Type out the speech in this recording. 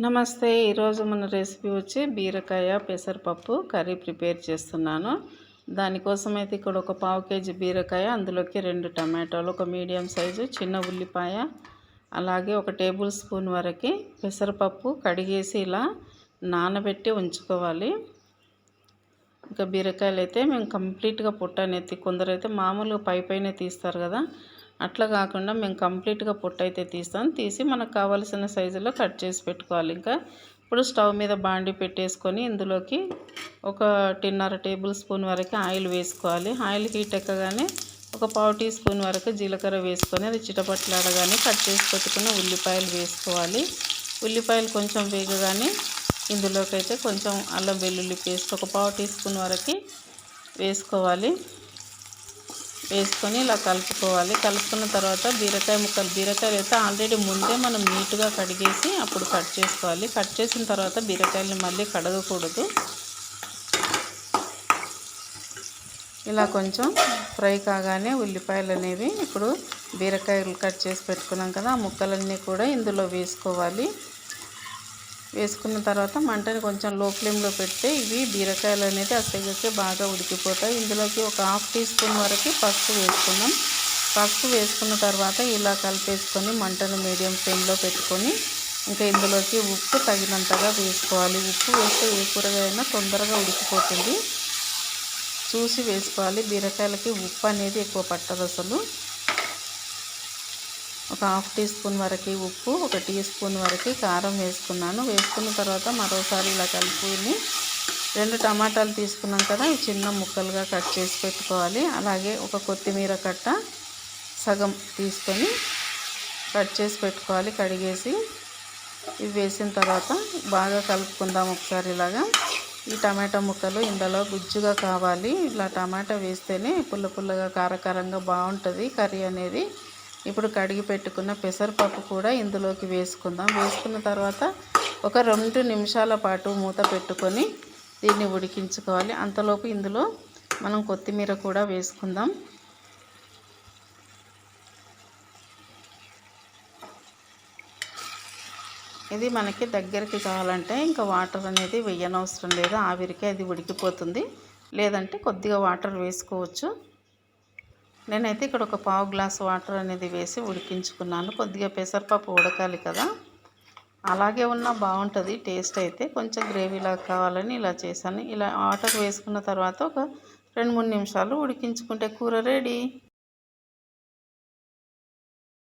నమస్తే. ఈరోజు మన రెసిపీ వచ్చి బీరకాయ పెసరపప్పు కర్రీ ప్రిపేర్ చేస్తున్నాను. దానికోసం అయితే ఇక్కడ ఒక పావు కేజీ బీరకాయ, అందులోకి 2 టమాటాలు, ఒక మీడియం సైజు చిన్న ఉల్లిపాయ, అలాగే ఒక టేబుల్ స్పూన్ వరకు పెసరపప్పు కడిగేసి ఇలా నానబెట్టి ఉంచుకోవాలి. ఇంకా బీరకాయలు అయితే మేము కంప్లీట్గా పొట్టు అనేది, కొందరైతే మామూలుగా పైనే తీస్తారు కదా, అట్లా కాకుండా మేము కంప్లీట్గా పొట్టు అయితే తీసి మనకు కావాల్సిన సైజులో కట్ చేసి పెట్టుకోవాలి. ఇంకా ఇప్పుడు స్టవ్ మీద బాండి పెట్టేసుకొని ఇందులోకి 1.5 టేబుల్ స్పూన్ వరకు ఆయిల్ వేసుకోవాలి. ఆయిల్ హీట్ ఎక్కగానే ఒక పావు టీ స్పూన్ వరకు జీలకర్ర వేసుకొని అది చిటపట్లాడగానే కట్ చేసి పెట్టుకున్న ఉల్లిపాయలు వేసుకోవాలి. ఉల్లిపాయలు కొంచెం వేగగానే ఇందులోకి అయితే కొంచెం అల్లం వెల్లుల్లి పేస్ట్ ఒక పావు టీ స్పూన్ వరకు వేసుకోవాలి. వేసుకొని ఇలా కలుపుకోవాలి. కలుపుకున్న తర్వాత బీరకాయలు అయితే ఆల్రెడీ ముందే మనం నీట్గా కడిగేసి అప్పుడు కట్ చేసుకోవాలి. కట్ చేసిన తర్వాత బీరకాయలని మళ్ళీ కడగకూడదు. ఇలా కొంచెం ఫ్రై కాగానే ఉల్లిపాయలు అనేవి, ఇప్పుడు బీరకాయలు కట్ చేసి పెట్టుకున్నాం కదా, ఆ ముక్కలన్నీ కూడా ఇందులో వేసుకోవాలి. వేసుకున్న తర్వాత మంటని కొంచెం లో ఫ్లేమ్లో పెడితే ఇవి బీరకాయలు అనేది అసలుకి బాగా ఉడికిపోతాయి. ఇందులోకి ఒక హాఫ్ టీ స్పూన్ వరకు పసుపు వేసుకున్నాం. పసుపు వేసుకున్న తర్వాత ఇలా కలిపేసుకొని మంటను మీడియం ఫ్లేమ్లో పెట్టుకొని ఇంకా ఇందులోకి ఉప్పు తగినంతగా వేసుకోవాలి. ఉప్పు వేస్తే ఏ కూరగాయైనా తొందరగా ఉడికిపోతుంది, చూసి వేసుకోవాలి. బీరకాయలకి ఉప్పు అనేది ఎక్కువ పట్టదు అసలు. ఒక హాఫ్ టీ స్పూన్ వరకు ఉప్పు, ఒక టీ స్పూన్ వరకు కారం వేసుకున్నాను. వేసుకున్న తర్వాత మరోసారి ఇలా కలుపుకొని 2 టమాటాలు తీసుకున్నాం కదా, ఇవి చిన్న ముక్కలుగా కట్ చేసి పెట్టుకోవాలి. అలాగే ఒక కొత్తిమీర కట్ట సగం తీసుకొని కట్ చేసి పెట్టుకోవాలి కడిగేసి. ఇవి వేసిన తర్వాత బాగా కలుపుకుందాం ఒకసారి. ఇలాగా ఈ టమాటా ముక్కలు ఇందులో గుజ్జుగా కావాలి. ఇలా టమాటా వేస్తేనే పుల్లగా కారకారంగా బాగుంటుంది కర్రీ అనేది. ఇప్పుడు కడిగి పెట్టుకున్న పెసరపప్పు కూడా ఇందులోకి వేసుకుందాం. వేసుకున్న తర్వాత ఒక 2 నిమిషాల పాటు మూత పెట్టుకొని దీన్ని ఉడికించుకోవాలి. అంతలోపు ఇందులో మనం కొత్తిమీర కూడా వేసుకుందాం. ఇది మనకి దగ్గరికి కావాలంటే ఇంకా వాటర్ అనేది వేయనవసరం లేదు, ఆవిరికి అది ఉడికిపోతుంది. లేదంటే కొద్దిగా వాటర్ వేసుకోవచ్చు. నేనైతే ఇక్కడ ఒక పావు గ్లాస్ వాటర్ అనేది వేసి ఉడికించుకున్నాను. కొద్దిగా పెసరపప్పు ఉడకాలి కదా, అలాగే ఉన్నా బాగుంటుంది టేస్ట్. అయితే కొంచెం గ్రేవీలాగా కావాలని ఇలా చేశాను. ఇలా వాటర్ వేసుకున్న తర్వాత ఒక 2-3 నిమిషాలు ఉడికించుకుంటే కూర రెడీ.